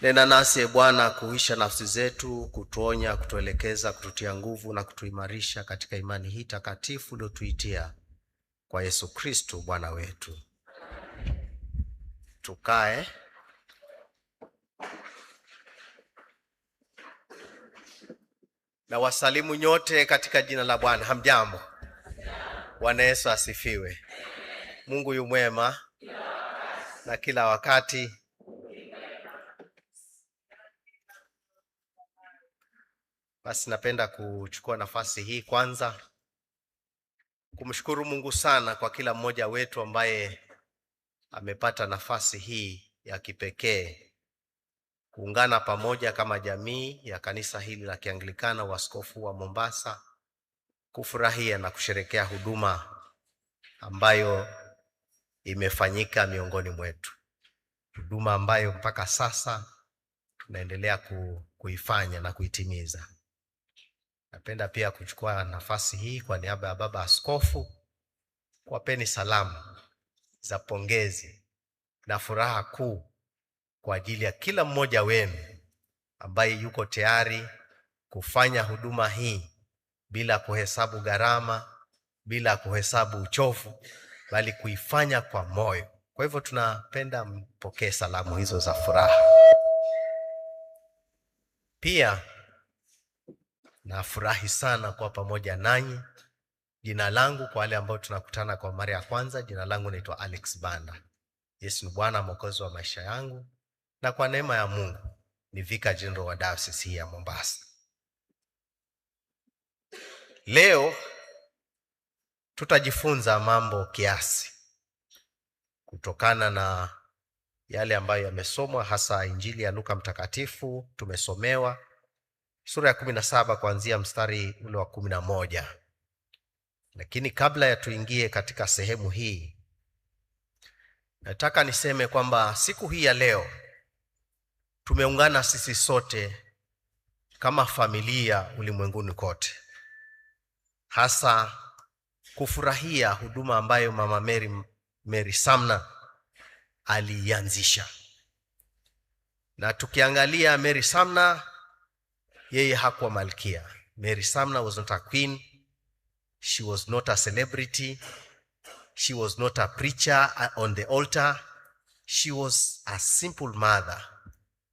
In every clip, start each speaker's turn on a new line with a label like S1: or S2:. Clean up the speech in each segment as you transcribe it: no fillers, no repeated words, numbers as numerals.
S1: Nena nasi Bwana kuisha nafsi zetu, kutuonya, kutuelekeza, kututia nguvu na kutuimarisha katika imani hii takatifu uliotuitia kwa Yesu Kristo Bwana wetu. Tukae. Na wasalimu nyote katika jina la Bwana. Hamjambo? Bwana Yesu asifiwe. Mungu yu mwema na kila wakati. Basi napenda kuchukua nafasi hii kwanza kumshukuru Mungu sana kwa kila mmoja wetu ambaye amepata nafasi hii ya kipekee kuungana pamoja kama jamii ya kanisa hili la Kianglikana Uaskofu wa Mombasa, kufurahia na kusherekea huduma ambayo imefanyika miongoni mwetu. Huduma ambayo mpaka sasa tunaendelea kuifanya na kuitimiza. Napenda pia kuchukua nafasi hii kwa niaba ya Baba Askofu kuwapeni salamu za pongezi na furaha kuu kwa ajili ya kila mmoja wenu ambaye yuko tayari kufanya huduma hii bila kuhesabu gharama, bila kuhesabu uchovu, bali kuifanya kwa moyo. Kwa hivyo tunapenda mpokee salamu hizo za furaha. Pia nafurahi sana kwa pamoja nanyi. Jina langu kwa wale ambao tunakutana kwa mara ya kwanza, jina langu naitwa Alex Banda. Yesu ni Bwana Mwokozi wa maisha yangu, na kwa neema ya Mungu ni Vicar General wa Diocese hii ya Mombasa. Leo tutajifunza mambo kiasi kutokana na yale ambayo yamesomwa, hasa Injili ya Luka mtakatifu. Tumesomewa sura ya 17 kuanzia mstari ule wa 11. Lakini kabla ya tuingie katika sehemu hii, nataka niseme kwamba siku hii ya leo tumeungana sisi sote kama familia ulimwenguni kote, hasa kufurahia huduma ambayo Mama Mary Sumner alianzisha. Na tukiangalia Mary Sumner, yeye hakuwa malkia. Mary Sumner was not a queen. She was not a celebrity. She was not a preacher on the altar. She was a simple mother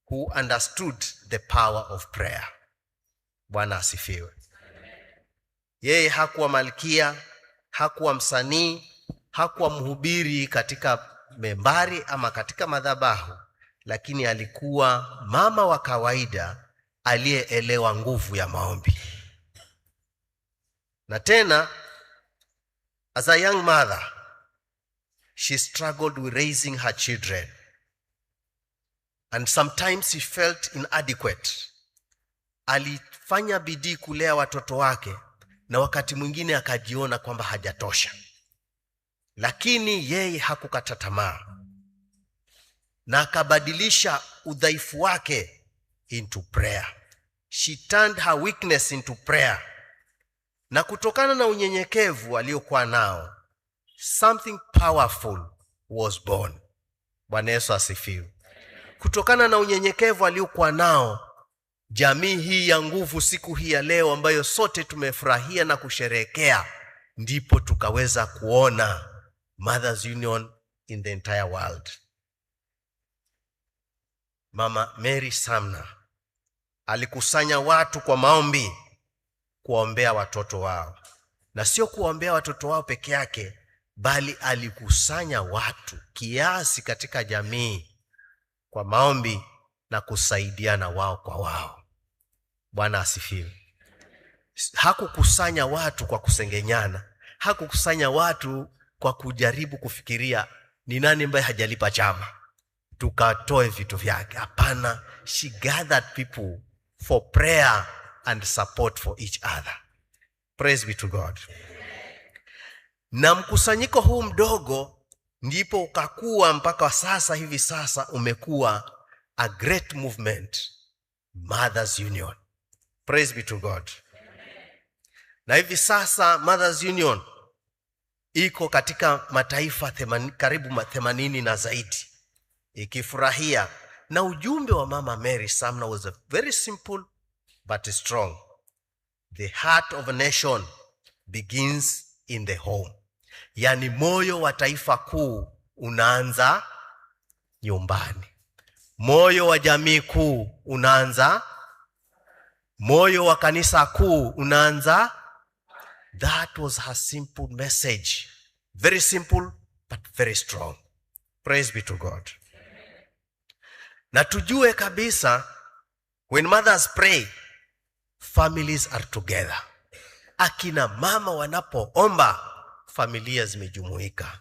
S1: who understood the power of prayer. Bwana asifiwe. Yeye hakuwa malkia, hakuwa msanii, hakuwa mhubiri katika membari ama katika madhabahu, lakini alikuwa mama wa kawaida aliyeelewa nguvu ya maombi. Na tena, as a young mother, she struggled with raising her children. And sometimes she felt inadequate. Alifanya bidii kulea watoto wake, na wakati mwingine akajiona kwamba hajatosha. Lakini yeye hakukata tamaa, na akabadilisha udhaifu wake into prayer. She turned her weakness into prayer. Na kutokana na unyenyekevu aliokuwa nao, something powerful was born. Bwana Yesu asifiwe. Kutokana na unyenyekevu aliokuwa nao, jamii hii ya nguvu siku hii ya leo ambayo sote tumefurahia na kusherehekea, ndipo tukaweza kuona Mothers Union in the entire world. Mama Mary Sumner alikusanya watu kwa maombi kuombea watoto wao. Na sio kuombea watoto wao peke yake, bali alikusanya watu kiasi katika jamii kwa maombi na kusaidiana wao kwa wao. Bwana asifiwe. Hakukusanya watu kwa kusengenyana. Hakukusanya watu kwa kujaribu kufikiria ni nani ambaye hajalipa chama tukatoe vitu vyake. Hapana, she gathered people for prayer and support for each other. Praise be to God. Na mkusanyiko huu mdogo ndipo ukakua mpaka sasa hivi. Sasa umekuwa a great movement, Mothers Union. Praise be to God. Na hivi sasa Mothers Union iko katika mataifa karibu 80 na zaidi, ikifurahia Na ujumbe wa Mama Mary Sumner was a very simple but strong. The heart of a nation begins in the home. Yani moyo wa taifa kuu unaanza nyumbani. Moyo wa jamii kuu unaanza, moyo wa kanisa kuu unaanza. That was her simple message. Very simple but very strong. Praise be to God. Na tujue kabisa, when mothers pray, families are together. Akina mama wanapoomba, familia zimejumuika.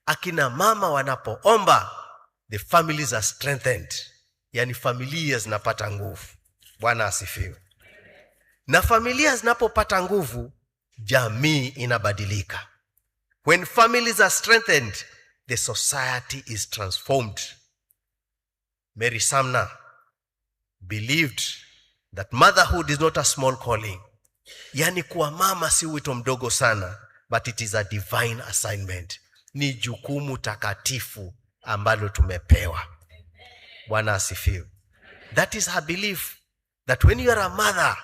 S1: Akina mama wanapoomba, the families are strengthened. Yani familia zinapata nguvu. Bwana asifiwe. Na familia zinapopata nguvu, jamii inabadilika. When families are strengthened, the society is transformed. Mary Sumner believed that motherhood is not a small calling. Yani kuwa mama si wito mdogo sana, but it is a divine assignment. Ni jukumu takatifu ambalo tumepewa. Bwana asifiwe. That is her belief, that when you are a mother,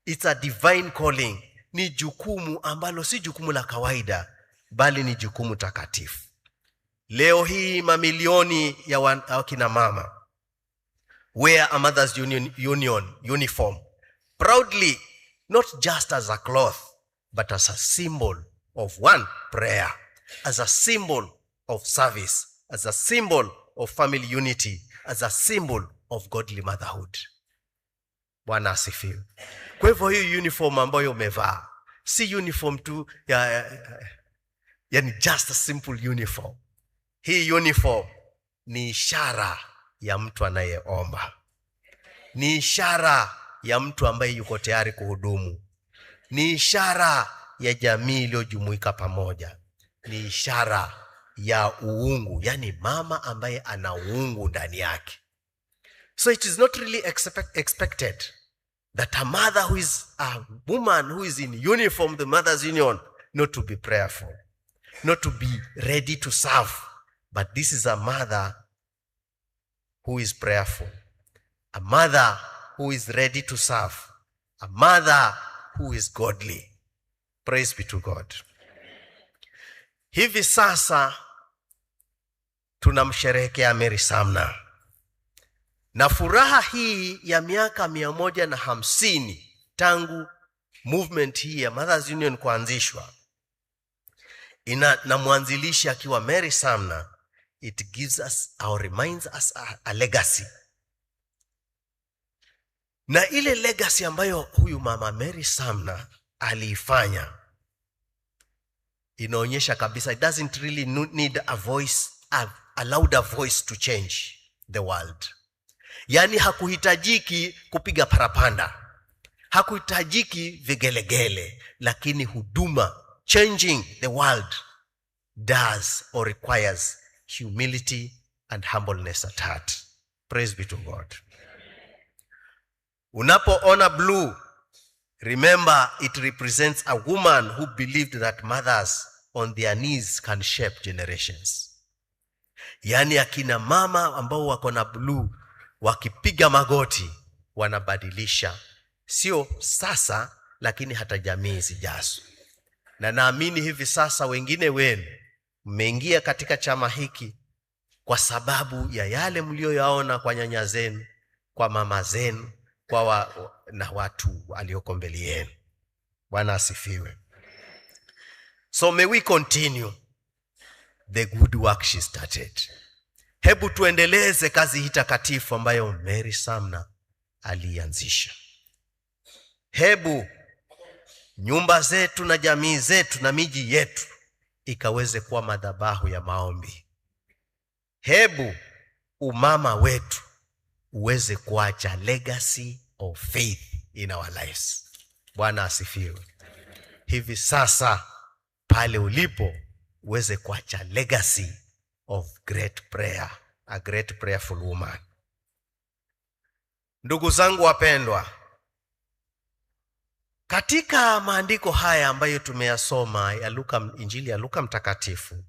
S1: it's a divine calling. Ni jukumu ambalo si jukumu la kawaida, bali ni jukumu takatifu. Leo hii mamilioni ya wakina mama wear a mother's uniform proudly, not just as a cloth, but as a symbol of one, prayer, as a symbol of service, as a symbol of family unity, as a symbol of godly motherhood. Bwana asifiwe. Kwa hivyo hii uniform ambayo umevaa si uniform tu yani just a simple uniform. Hii uniform ni ishara ya mtu anayeomba. Ni ishara ya mtu ambaye yuko tayari kuhudumu. Ni ishara ya jamii iliyojumuika pamoja. Ni ishara ya uungu, yani mama ambaye ana uungu ndani yake. So it is not really expected that a mother who is a woman who is in uniform, the mother's union, not to be prayerful, not to be ready to serve. But this is a mother who is prayerful, a mother who is ready to serve, a mother who is godly. Praise be to God. Hivi sasa tunamsherehekea Mary Sumner. Na furaha hii ya miaka 150 tangu movement hii ya Mothers Union kuanzishwa, na mwanzilishi akiwa Mary Sumner, it gives us or reminds us a legacy. Na ile legacy ambayo huyu mama Mary Sumner aliifanya inaonyesha kabisa it doesn't really need a voice, a louder voice to change the world. Yani hakuhitajiki kupiga parapanda, hakuhitajiki vigelegele, lakini huduma, changing the world, does or requires humility and humbleness at heart. Praise be to God. Unapoona blue, remember it represents a woman who believed that mothers on their knees can shape generations. Yani akina mama ambao wako na blue wakipiga magoti wanabadilisha, sio sasa lakini hata jamii zijazo. Na naamini hivi sasa wengine wenu mmeingia katika chama hiki kwa sababu ya yale mlioyaona kwa nyanya zenu, kwa mama zenu, na watu walioko mbele yenu. Bwana asifiwe. So may we continue the good work she started. Hebu tuendeleze kazi hii takatifu ambayo Mary Sumner alianzisha. Hebu nyumba zetu na jamii zetu na miji yetu ikaweze kuwa madhabahu ya maombi. Hebu umama wetu uweze kuacha legacy of faith in our lives. Bwana asifiwe. Hivi sasa pale ulipo uweze kuacha legacy of great prayer, a great prayerful woman. Ndugu zangu wapendwa, katika maandiko haya ambayo tumeyasoma ya Luka, Injili ya Luka mtakatifu,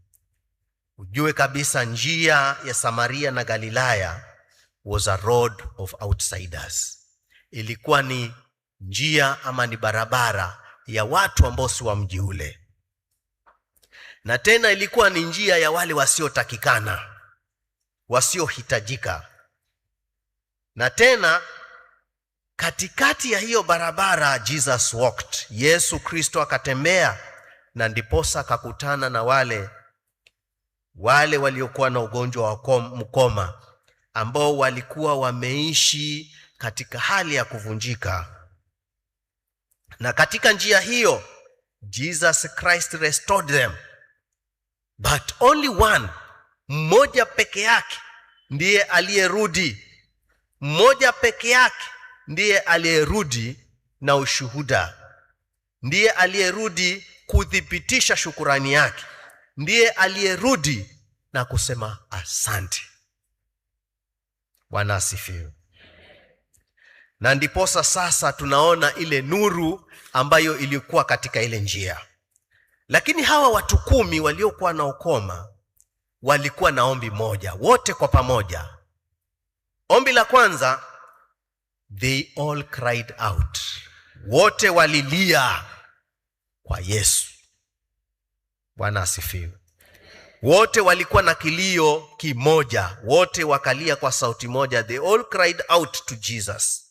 S1: ujue kabisa njia ya Samaria na Galilaya was a road of outsiders. Ilikuwa ni njia ama ni barabara ya watu ambao si wa mji ule. Na tena ilikuwa ni njia ya wale wasiotakikana, wasiohitajika. Na tena katikati ya hiyo barabara Jesus walked. Yesu Kristo akatembea, na ndiposa akakutana na wale waliokuwa na ugonjwa wa mkoma, ambao walikuwa wameishi katika hali ya kuvunjika. Na katika njia hiyo Jesus Christ restored them. But only one, mmoja peke yake ndiye aliyerudi. Mmoja peke yake ndiye aliyerudi na ushuhuda. Ndiye aliyerudi kudhibitisha shukurani yake. Ndiye aliyerudi na kusema asante. Bwana asifiwe. Na ndiposa sasa tunaona ile nuru ambayo ilikuwa katika ile njia. Lakini hawa watu 10 waliokuwa na ukoma walikuwa na ombi moja, wote kwa pamoja. Ombi la kwanza, they all cried out. Wote walilia kwa Yesu. Bwana asifiwe. Wote walikuwa na kilio kimoja, wote wakalia kwa sauti moja. They all cried out to Jesus.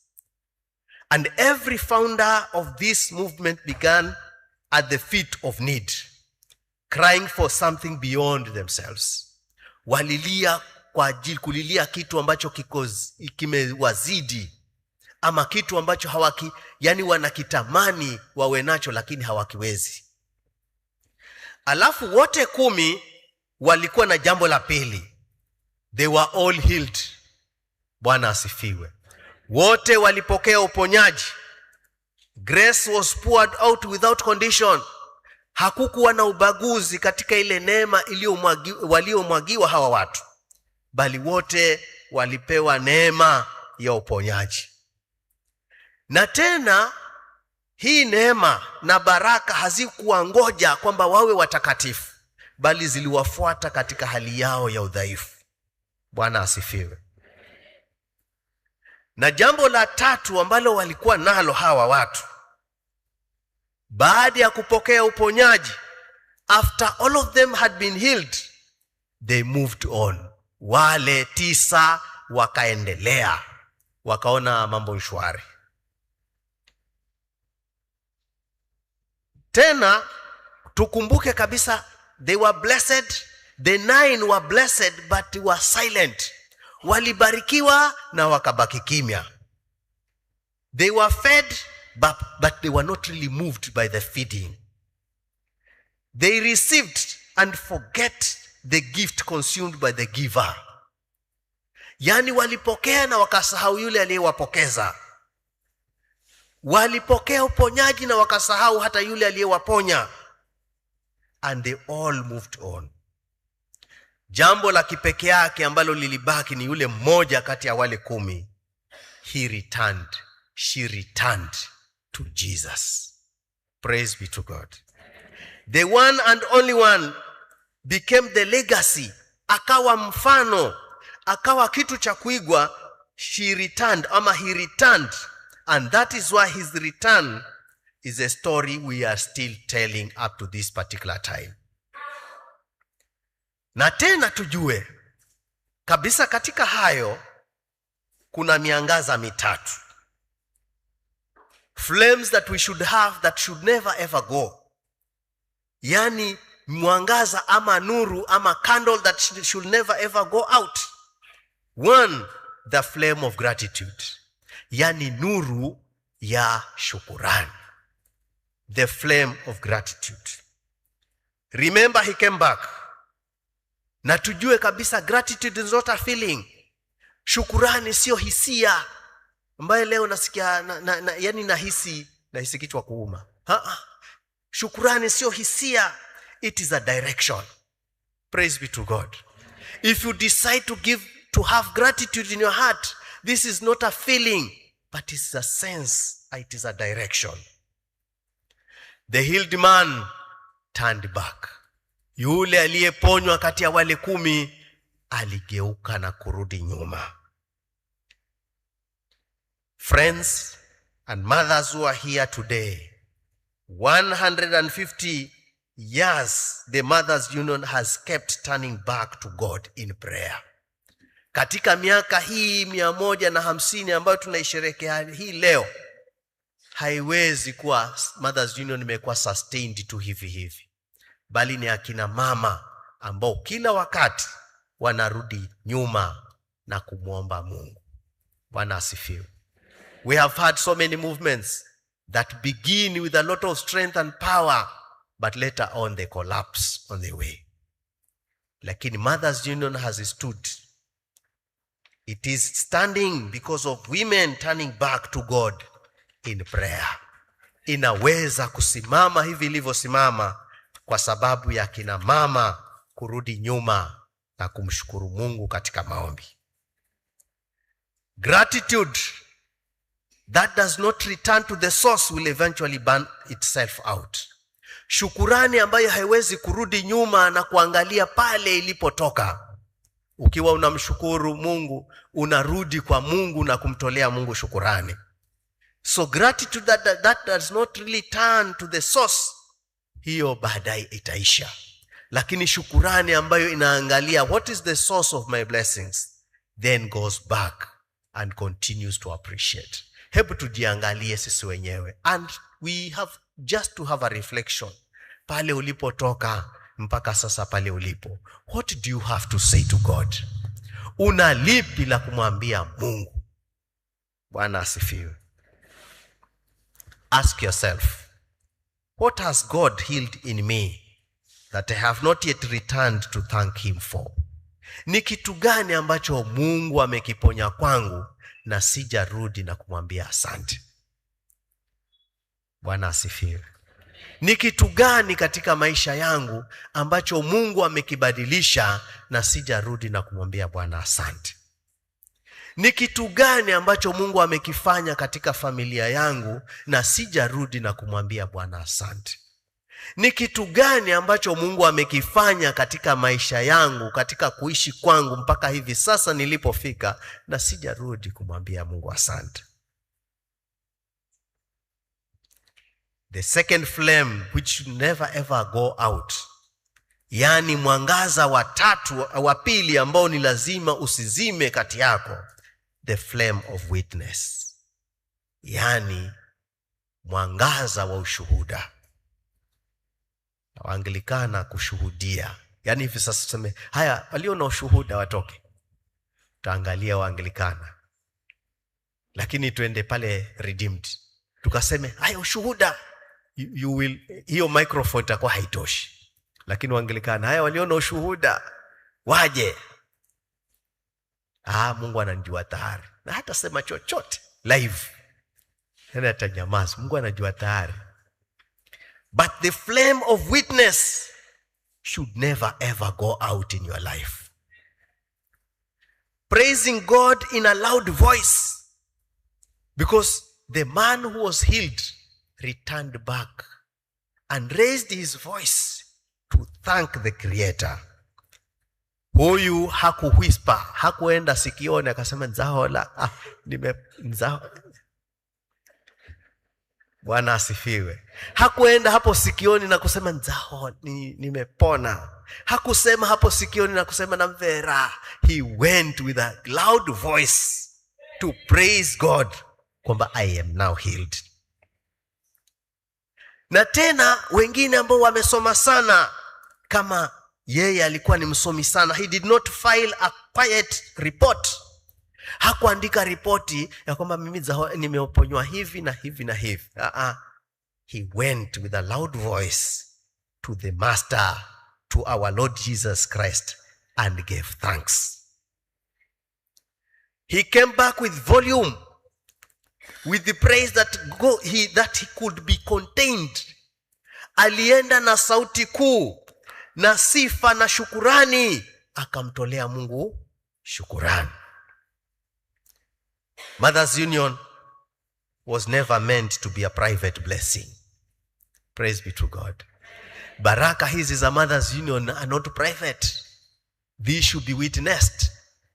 S1: And every founder of this movement began at the feet of need, crying for something beyond themselves. Walilia kwa ajili, kulilia kitu ambacho kimewazidi, ama kitu ambacho wanakitamani wawe nacho lakini hawakiwezi. Alafu wote 10 walikuwa na jambo la pili. They were all healed. Bwana asifiwe. Wote walipokea uponyaji. Grace was poured out without condition. Hakukuwa na ubaguzi katika ile neema waliomwagiwa hawa watu, bali wote walipewa neema ya uponyaji. Na tena hii neema na baraka hazikuwa ngoja kwamba wawe watakatifu, bali ziliwafuata katika hali yao ya udhaifu. Bwana asifiwe. Na jambo la tatu ambalo walikuwa nalo hawa watu, baada ya kupokea uponyaji, after all of them had been healed, they moved on. Wale 9 wakaendelea, wakaona mambo shwari. Tena tukumbuke kabisa, they were blessed. The 9 were blessed but were silent. Walibarikiwa na wakabaki kimya. They were fed but they were not really moved by the feeding. They received and forget the gift consumed by the giver. Yani walipokea na wakasahau yule aliyewapokeza. Walipokea uponyaji na wakasahau hata yule aliyewaponya. And they all moved on. Jambo la kipekee yake ambalo lilibaki ni yule mmoja kati ya wale 10. She returned to Jesus. Praise be to God. The one and only one became the legacy. Akawa mfano, akawa kitu cha kuigwa. He returned. And that is why his return is a story we are still telling up to this particular time. Na tena tujue kabisa katika hayo kuna miangaza 3. Flames that we should have that should never ever go. Yani mwangaza ama nuru ama candle that should never ever go out. One, the flame of gratitude. Yani nuru ya shukurani. The flame of gratitude. Remember, he came back. Na tujue kabisa gratitude is not a feeling. Shukurani sio hisia ambaye leo nasikia yani nahisi kichwa kuuma. Shukurani sio hisia, it is a direction. Praise be to God. If you decide to have gratitude in your heart, this is not a feeling, but it's a sense, it is a direction. The healed man turned back. Yule aliyeponywa kati ya wale 10 aligeuka na kurudi nyuma. Friends and mothers who are here today, 150 years the Mothers Union has kept turning back to God in prayer. Katika miaka hii 150 ambayo tunaisherehekea hii leo, haiwezi kuwa Mothers Union imekuwa sustained tu hivi, bali ni akina mama ambao kila wakati wanarudi nyuma na kumwomba Mungu. Bwana asifiwe. We have had so many movements that begin with a lot of strength and power, but later on they collapse on the way. Lakini Mothers Union has stood. It is standing because of women turning back to God in prayer. Inaweza kusimama hivi ilivyosimama kwa sababu ya kina mama kurudi nyuma na kumshukuru Mungu katika maombi. Gratitude that does not return to the source will eventually burn itself out. Shukurani ambayo haiwezi kurudi nyuma na kuangalia pale ilipotoka. Ukiwa unamshukuru Mungu, unarudi kwa Mungu na kumtolea Mungu shukurani. So gratitude that does not really turn to the source, hiyo baadaye itaisha. Lakini shukurani ambayo inaangalia what is the source of my blessings, then goes back and continues to appreciate. Hebu tujiangalie sisi wenyewe, and we have just to have a reflection. Pale ulipotoka mpaka sasa pale ulipo, what do you have to say to God? Una lipi la kumwambia Mungu? Bwana asifiwe. Ask yourself, what has God healed in me that I have not yet returned to thank him for? Ni kitu gani ambacho Mungu amekiponya kwangu na sijarudi na kumwambia asante? Bwana asifiwe. Ni kitu gani katika maisha yangu ambacho Mungu amekibadilisha na sijarudi na kumwambia Bwana asante? Ni kitu gani ambacho Mungu amekifanya katika familia yangu na sijarudi na kumwambia Bwana asante? Ni kitu gani ambacho Mungu amekifanya katika maisha yangu, katika kuishi kwangu mpaka hivi sasa nilipofika, na sijarudi kumwambia Mungu asante? The second flame which should never ever go out, yani mwangaza wa pili ambao ni lazima usizime kati yako, the flame of witness, yani mwangaza wa ushuhuda. Waanglikana kushuhudia, yani hivi sasa tuseme haya walio na ushuhuda watoke, taangalia waanglikana. Lakini tuende pale Redeemed tukaseme haya ushuhuda, you will, hiyo microphone itakuwa haitoshi. Lakini waanglikana haya walio na ushuhuda waje. Mungu anajua tayari, na hata sema chochote live na atanyamaza. Mungu anajua tayari. But the flame of witness should never ever go out in your life. Praising God in a loud voice, because the man who was healed returned back and raised his voice to thank the Creator. Huyu hakuwhisper, hakuenda sikioni akasema nzahola, Bwana asifiwe. Hakuenda hapo sikioni na kusema nzaho nimepona. Hakusema hapo sikioni na kusema namvera. He went with a loud voice to praise God kwamba I am now healed. Na tena wengine ambao wamesoma sana, kama yeye alikuwa ni msomi sana, he did not file a quiet report. Hakuandika ripoti ya kwamba mimi nimeponywa hivi na hivi na hivi. He went with a loud voice to the Master, to our Lord Jesus Christ, and gave thanks. He came back with volume, with the praise that he could be contained. Alienda na sauti kuu na sifa na shukurani, akamtolea Mungu shukurani. Mothers Union was never meant to be a private blessing. Praise be to God. Baraka hizi za Mothers Union are not private. These should be witnessed.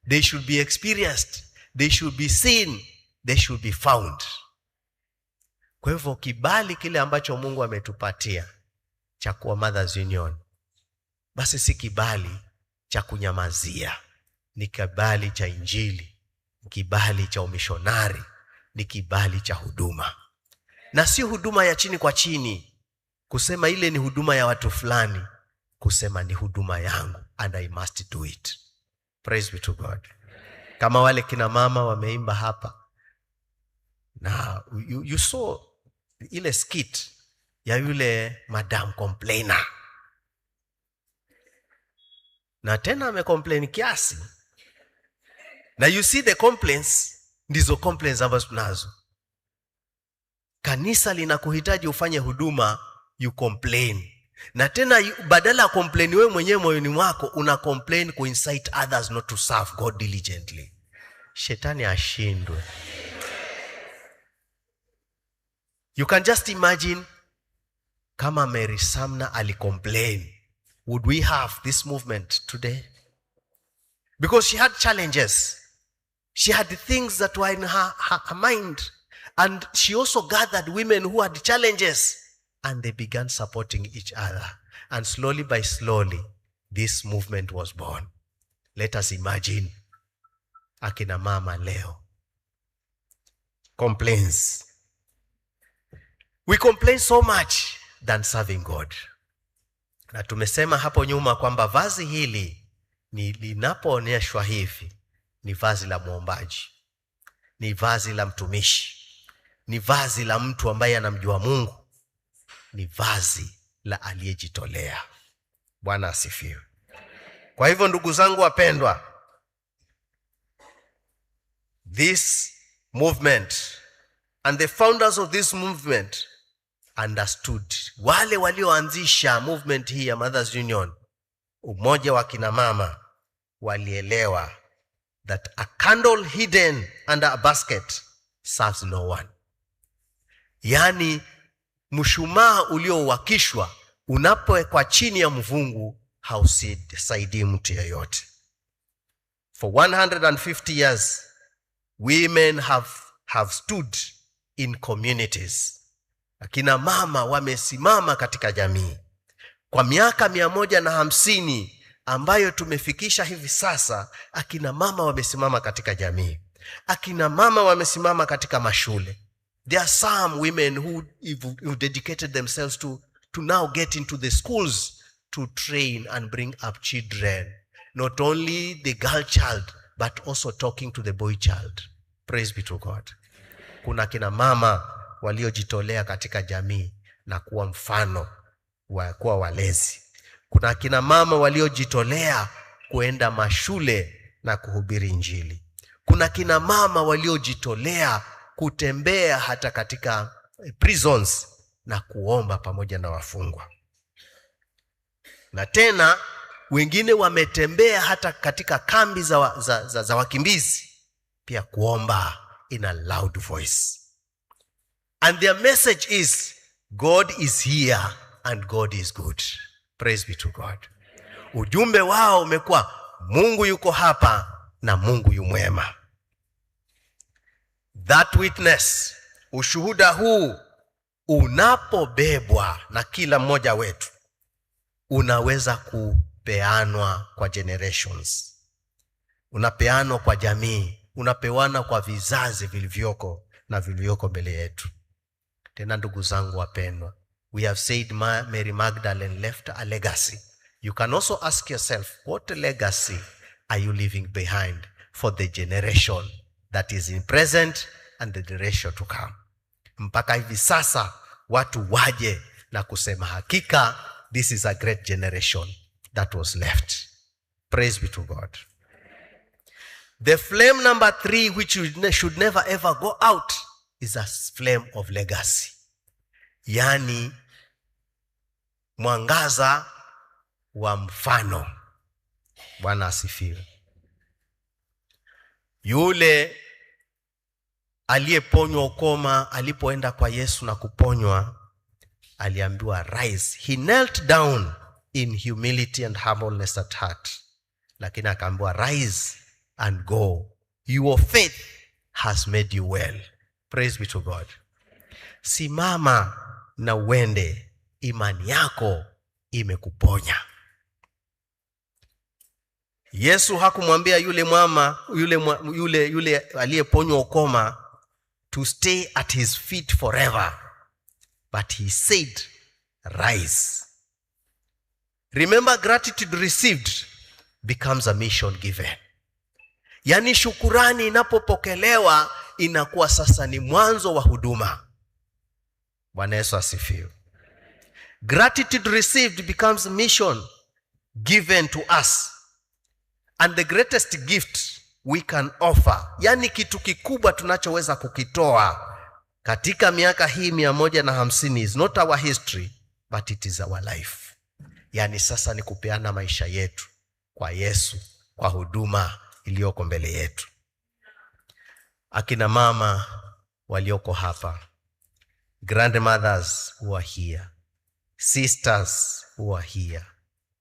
S1: They should be experienced. They should be seen. they should be found. Kwa hivyo kibali kile ambacho Mungu ametupatia cha kuwa Mothers Union, basi si kibali cha kunyamazia, ni kibali cha Injili, ni kibali cha umishonari, ni kibali cha huduma. Na si huduma ya chini kwa chini, kusema ile ni huduma ya watu fulani, kusema ni huduma yangu and I must do it. Praise be to God. Kama wale kina mama wameimba hapa, na you saw ile skit ya yule madam complainer, na tena amecomplain kiasi, na you see the complaints ndizo complaints ambazo tunazo. Kanisa linakuhitaji ufanye huduma, you complain. Na tena badala ya complain wewe mwenyewe moyoni mwako, una complain incite others not to serve God diligently. Shetani ashindwe. You can just imagine kama Mary Sumner alicomplain, would we have this movement today? Because she had challenges. She had things that were in her mind. And she also gathered women who had challenges. And they began supporting each other. And slowly by slowly, this movement was born. Let us imagine akina mama leo complains. We complain so much than serving God. Na tumesema hapo nyuma kwamba vazi hili ni linapoonyeshwa hivi, ni vazi la muombaji, ni vazi la mtumishi, ni vazi la mtu ambaye anamjua Mungu, ni vazi la aliyejitolea. Bwana asifiwe. Kwa hivyo ndugu zangu wapendwa, this movement and the founders of this movement understood, wale walioanzisha movement hii ya Mothers Union, umoja wa kina mama, walielewa that a candle hidden under a basket serves no one. Yani mshumaa uliowakishwa unapowekwa chini ya mvungu hausaidii mtu yeyote. For 150 years, women have stood in communities. Akina mama wamesimama katika jamii. Kwa miaka 150 ambayo tumefikisha hivi sasa, akina mama wamesimama katika jamii. Akina mama wamesimama katika mashule. There are some women who dedicated themselves to now get into the schools to train and bring up children. Not only the girl child, but also talking to the boy child. Praise be to God. Kuna kina mama waliojitolea katika jamii na kuwa mfano wa kuwa walezi. Kuna kina mama waliojitolea kuenda mashule na kuhubiri Injili. Kuna kina mama waliojitolea kutembea hata katika prisons na kuomba pamoja na wafungwa. Na tena wengine wametembea hata katika kambi za wakimbizi pia kuomba in a loud voice. And their message is, God is here and God is good. Praise be to God. Ujumbe wao umekuwa, Mungu yuko hapa na Mungu yu mwema. That witness, ushuhuda huu, unapobebwa na kila mmoja wetu, unaweza kupeanwa kwa generations. Unapeanwa kwa jamii, unapewana kwa vizazi vilivyoko na vilivyoko mbele yetu. Tena ndugu zangu wapendwa, we have said Mary Magdalene left a legacy. You can also ask yourself, what legacy are you leaving behind for the generation that is in present and the generation to come? Mpaka hivi sasa watu waje na kusema hakika, this is a great generation that was left. Praise be to God. The flame number 3, which should never ever go out, is a flame of legacy. Yani mwangaza wa mfano. Bwana asifiwe. Yule aliyeponywa ukoma alipoenda kwa Yesu na kuponywa, aliambiwa rise. He knelt down in humility and humbleness at heart. Lakini akaambiwa rise and go. Your faith has made you well. Praise be to God. Simama na uende, imani yako imekuponya. Yesu hakumwambia yule aliyeponywa ukoma to stay at his feet forever, but he said, rise. Remember, gratitude received becomes a mission given. Yani shukurani inapopokelewa inakuwa sasa ni mwanzo wa huduma. Bwana Yesu asifiwe. Gratitude received becomes a mission given to us. And the greatest gift we can offer, yani kitu kikubwa tunachoweza kukitoa katika miaka hii 150 is not our history, but it is our life. Yani sasa ni kupeana maisha yetu kwa Yesu, kwa huduma iliyoko mbele yetu. Akina mama walioko hapa, grandmothers who are here, sisters who are here,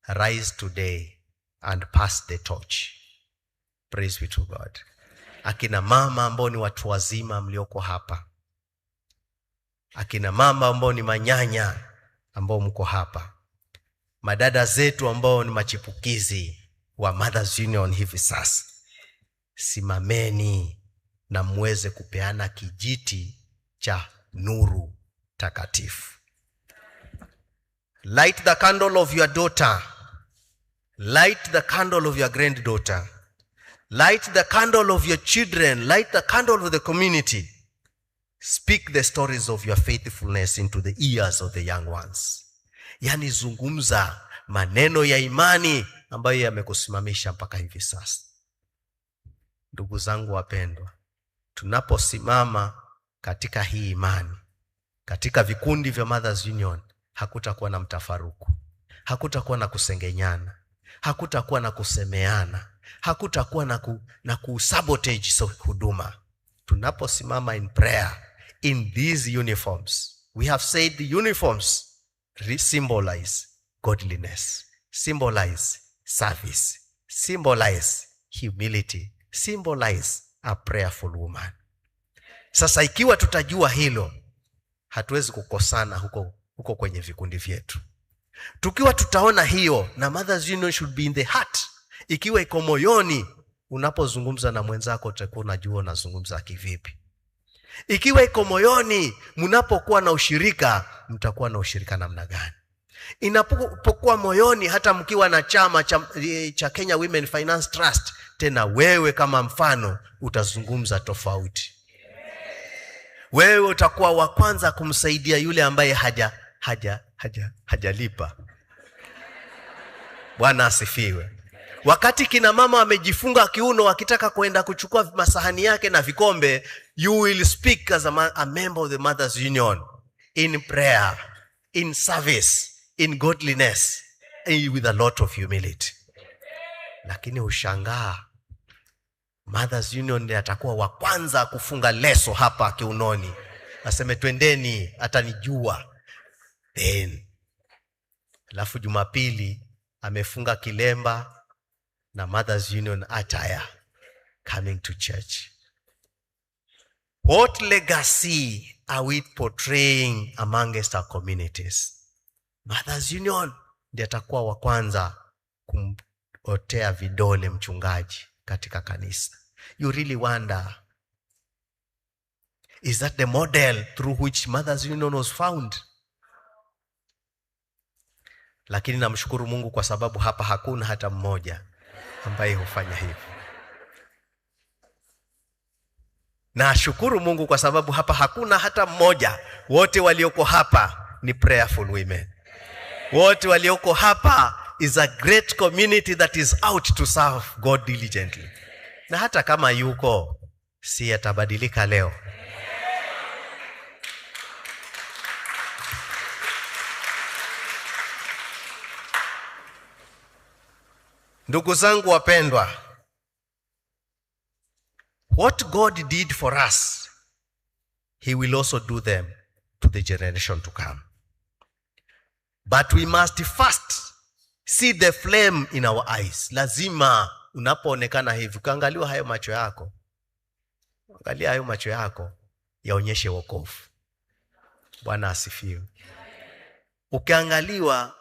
S1: rise today and pass the torch. Praise be to God. Akina mama ambao ni watu wazima mlioko hapa, akina mama ambao ni manyanya ambao mko hapa, madada zetu ambao ni machipukizi wa Mothers Union hivi sasa, simameni na muweze kupeana kijiti cha nuru takatifu. Light the candle of your daughter. Light the candle of your granddaughter. Light the candle of your children. Light the candle of the community. Speak the stories of your faithfulness into the ears of the young ones. Yani zungumza maneno ya imani ambayo yamekusimamisha mpaka hivi sasa. Ndugu zangu wapendwa, tunaposimama katika hii imani, katika vikundi vya Mothers Union, hakutakuwa na mtafaruku, hakutakuwa na kusengenyana, hakutakuwa na kusemeana, hakutakuwa na kusabotage huduma. Tunaposimama in prayer in these uniforms, we have said the uniforms symbolize godliness, symbolize service, symbolize humility, symbolize a prayerful woman. Sasa ikiwa tutajua hilo, hatuwezi kukosana huko kwenye vikundi vyetu. Tukiwa tutaona hiyo, na Mothers Union should be in the heart. Ikiwa iko moyoni, unapozungumza na mwenzako utakuwa unajua unazungumza kivipi. Ikiwa iko moyoni, mnapokuwa na ushirika, mtakuwa na ushirika namna gani? Inapokuwa moyoni, hata mkiwa na chama cha Kenya Women Finance Trust, tena wewe kama mfano utazungumza tofauti. Wewe utakuwa wa kwanza kumsaidia yule ambaye hajalipa. Bwana asifiwe. Wakati kina mama wamejifunga kiuno wakitaka kwenda kuchukua masahani yake na vikombe, you will speak as a member of the Mothers Union in prayer, in service, in godliness, with a lot of humility. Lakini ushangaa, Mothers Union ndiye atakuwa wa kwanza kufunga leso hapa kiunoni, aseme twendeni, atanijua. Then alafu Jumapili amefunga kilemba na Mothers Union attire, coming to church. What legacy are we portraying amongst our communities? Mothers Union ndiye atakuwa wa kwanza kumotea vidole mchungaji katika kanisa. You really wonder, is that the model through which Mothers Union was found? Lakini namshukuru Mungu kwa sababu hapa hakuna hata mmoja ambaye hufanya hivyo. Na shukuru Mungu kwa sababu hapa hakuna hata mmoja. Wote walioko hapa ni prayerful women. Wote walioko hapa is a great community that is out to serve God diligently. Na hata kama yuko, si atabadilika leo. Ndugu zangu wapendwa, what God did for us, He will also do them to the generation to come. But we must first see the flame in our eyes. Lazima unapoonekana hivi, ukaangaliwa hayo macho yako, Angalia hayo macho yako yaonyeshe wokovu. Bwana asifiwe. Ukiangaliwa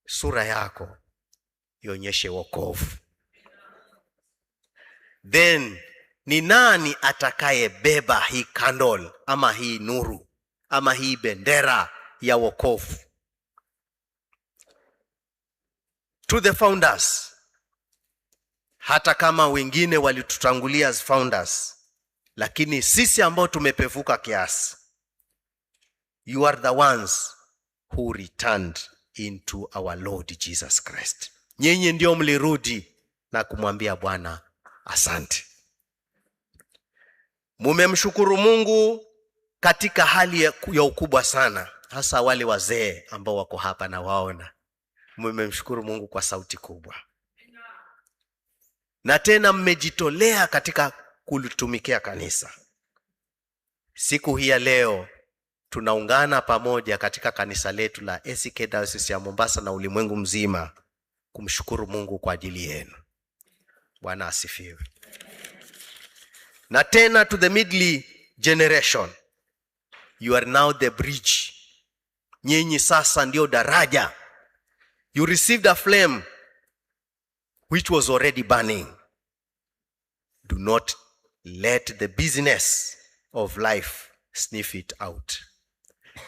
S1: sura yako ionyeshe wokovu. Then ni nani atakayebeba hii candle ama hii nuru ama hii bendera ya wokovu? To the founders, hata kama wengine walitutangulia as founders, lakini sisi ambao tumepevuka kiasi, you are the ones who returned into our Lord Jesus Christ. Nyinyi ndio mlirudi na kumwambia Bwana asante. Mumemshukuru Mungu katika hali ya ukubwa sana, hasa wale wazee ambao wako hapa na waona. Mumemshukuru Mungu kwa sauti kubwa. Na tena mmejitolea katika kulitumikia kanisa. Siku hii ya leo tunaungana pamoja katika kanisa letu la ACK Diocese ya Mombasa na ulimwengu mzima kumshukuru Mungu kwa ajili yenu. Bwana asifiwe. Na tena to the middle generation, you are now the bridge. Nyinyi sasa ndio daraja. You received a flame which was already burning. Do not let the business of life sniff it out.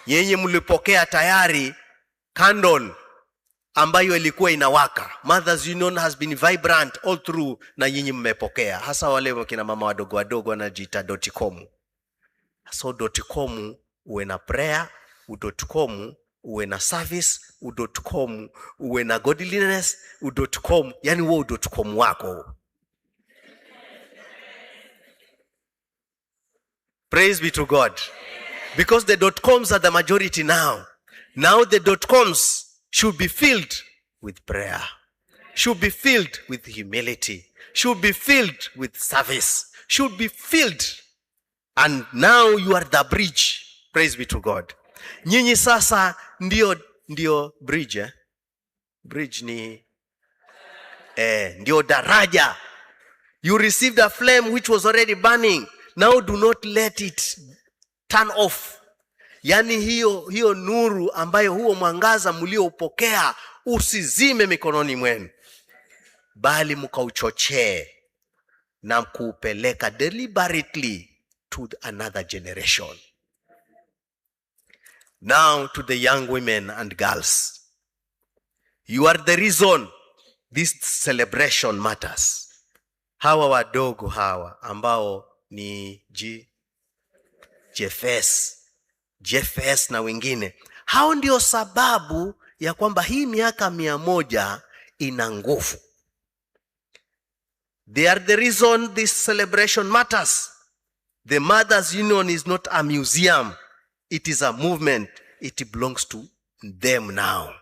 S1: Nyinyi mlipokea tayari candle ambayo ilikuwa inawaka. Mothers Union has been vibrant all through, na nyinyi mmepokea. Hasa wale wakina mama wadogo wadogo wanajiita .com. So .com uwe na prayer, .com uwe na service, .com uwe na godliness, .com, yani wewe .com wako. Praise be to God. Because the .coms are the majority now. Now the .coms should be filled with prayer, should be filled with humility, should be filled with service, should be filled. And now you are the bridge. Praise be to God. Nyinyi sasa ndio bridge. Bridge ni ndio daraja. You received a flame which was already burning. Now do not let it turn off. Yani hiyo nuru ambayo huo mwangaza mlioupokea usizime mikononi mwenu, bali mkauchochee na kuupeleka deliberately to another generation. Now to the young women and girls, you are the reason this celebration matters. Hawa wadogo hawa ambao ni Jeffes na wengine, hao ndio sababu ya kwamba hii miaka 100 ina nguvu. They are the reason this celebration matters. The Mothers Union is not a museum. It is a movement. It belongs to them now.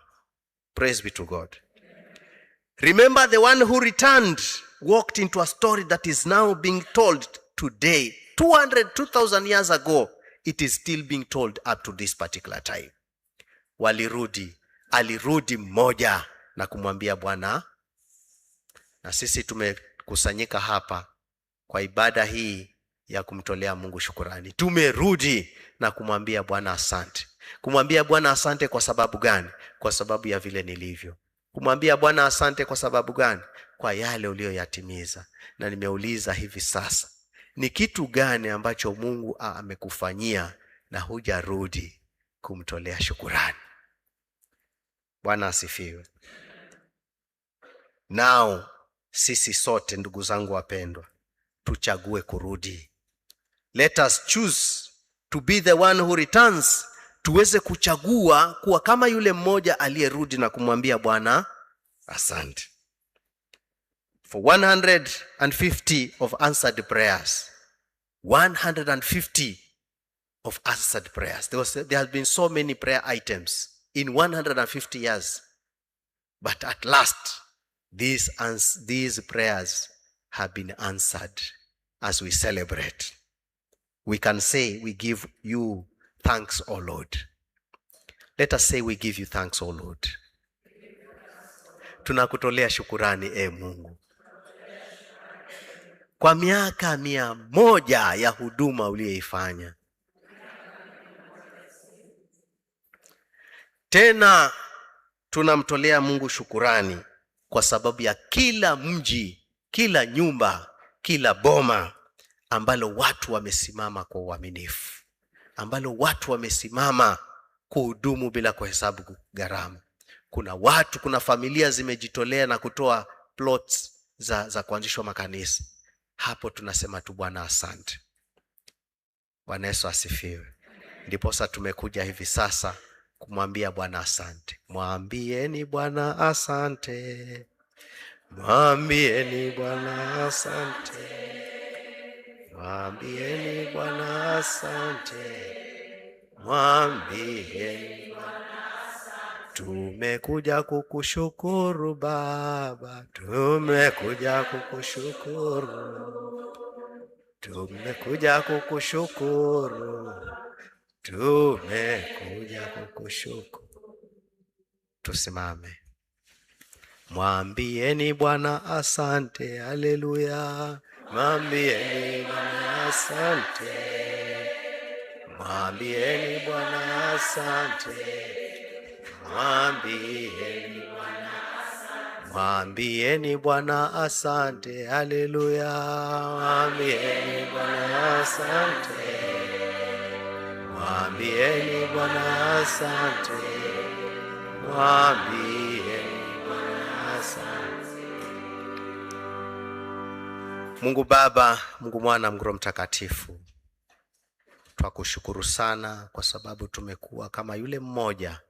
S1: Praise be to God. Remember, the one who returned walked into a story that is now being told today. 2,000 years ago, it is still being told up to this particular time. Alirudi mmoja na kumwambia Bwana. Na sisi tumekusanyika hapa kwa ibada hii ya kumtolea Mungu shukrani. Tumerudi na kumwambia Bwana asante. Kumwambia Bwana asante kwa sababu gani? Kwa sababu ya vile nilivyo. Kumwambia Bwana asante kwa sababu gani? Kwa yale uliyoyatimiza. Na nimeuliza hivi sasa, ni kitu gani ambacho Mungu amekufanyia na hujarudi kumtolea shukrani? Bwana asifiwe. Now sisi sote ndugu zangu wapendwa, tuchague kurudi. Let us choose to be the one who returns. Tuweze kuchagua kuwa kama yule mmoja aliyerudi na kumwambia Bwana asante. For 150 of answered prayers. 150 of answered prayers. There have been so many prayer items in 150 years. But at last, these prayers have been answered as we celebrate. We can say we give you thanks, O Lord. Let us say we give you thanks, O Lord. Tunakutolea shukurani, Mungu, kwa miaka 100 ya huduma uliyoifanya. Tena tunamtolea Mungu shukurani kwa sababu ya kila mji, kila nyumba, kila boma ambalo watu wamesimama kwa uaminifu, ambalo watu wamesimama kuhudumu bila kuhesabu gharama. Kuna familia zimejitolea na kutoa plots za kuanzishwa makanisa. Hapo tunasema tu Bwana asante. Bwana Yesu asifiwe. Ndipo sasa tumekuja hivi sasa kumwambia Bwana asante. Mwambieni Bwana asante. Mwambieni Bwana asante. Mwambieni Bwana asante. Mwambieni Bwana asante. Tumekuja kukushukuru Baba. Tumekuja kukushukuru. Tumekuja kukushukuru. Tumekuja kukushukuru. Tusimame. Mwambieni Bwana asante. Haleluya. Mwambieni Bwana asante. Mwambieni Bwana asante. Mwambieni Bwana asante. Mwambieni Bwana asante. Haleluya. Mwambieni Bwana asante. Mwambieni Bwana asante. Mwambieni Bwana asante. Mungu Baba, Mungu Mwana, Mungu Roho Mtakatifu, twakushukuru sana kwa sababu tumekuwa kama yule mmoja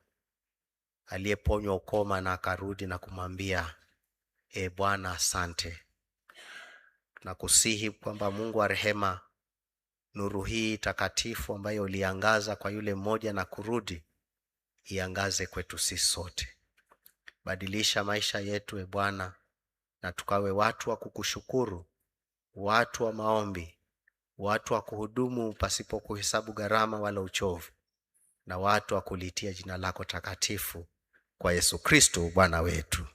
S1: aliyeponywa ukoma na akarudi na kumwambia Bwana asante. Tunakusihi kwamba Mungu wa rehema, nuru hii takatifu ambayo uliangaza kwa yule mmoja na kurudi, iangaze kwetu sisi sote. Badilisha maisha yetu Bwana, na tukawe watu wa kukushukuru, watu wa maombi, watu wa kuhudumu pasipo kuhesabu gharama wala uchovu, na watu wa kulitia jina lako takatifu, kwa Yesu Kristo Bwana wetu.